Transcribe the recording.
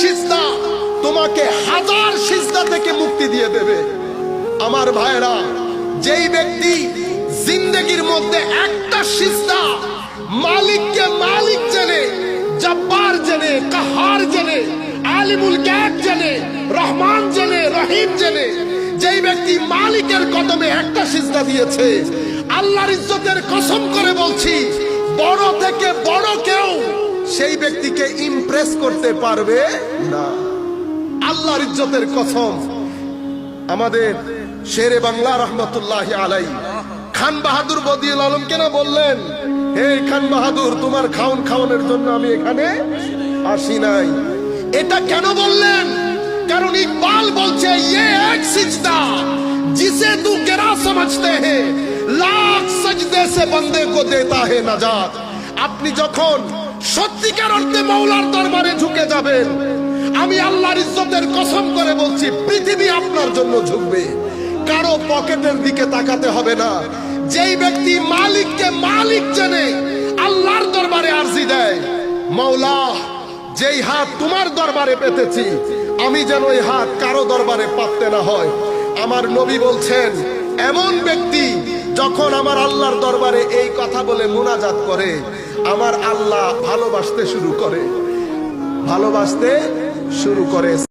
সিজদা তোমাকে হাজার সিজদা থেকে মুক্তি দিয়ে দেবে। আমার ভাইরা, যেই ব্যক্তি জিন্দগির মধ্যে একটা সিজদা মালিককে মালিক জেনে, জব্বার জেনে, কাহার জেনে, আলিমুল গায়ব জেনে, রহমান জেনে, রহিম জেনে, যেই ব্যক্তি মালিকের কদমে একটা সিজদা দিয়েছে, আল্লাহর ইজ্জতের কসম করে বলছি, বড় থেকে বড় কেউ সেই ব্যক্তিকে ইমপ্রেস করতে পারবে না। আল্লাহর ইজ্জতের কসম। আমাদের শেরে বাংলা রহমতুল্লাহি আলাইহি খান বাহাদুর বদিউল আলম কেন বললেন, হে খান বাহাদুর, তোমার খাওয়ানোর জন্য আমি এখানে আসি নাই। এটা কেন বললেন? কারণ ইকবাল বলছে, ये एक सिजदा जिसे तू गिरा समझते हैं लाख सजदे से बंदे को देता है नजात। আপনি যখন সত্যিকার অর্থে মওলার দরবারে ঝুঁকে যাবেন, আমি আল্লাহর ইজ্জতের কসম করে বলছি, পৃথিবী আপনার জন্য ঝুঁকবে। কারো পকেটের দিকে তাকাতে হবে না। যেই ব্যক্তি মালিককে মালিক জেনে আল্লাহর দরবারে আরজি দেয়, মওলা যেই হাত তোমার দরবারে পেতেছি, আমি যেন এই হাত কারো দরবারে পাততে না হয়। আমার নবী বলছেন, এমন ব্যক্তি যখন আমার আল্লাহর দরবারে এই কথা বলে মুনাজাত করে, আমার আল্লাহ ভালোবাসতে শুরু করে।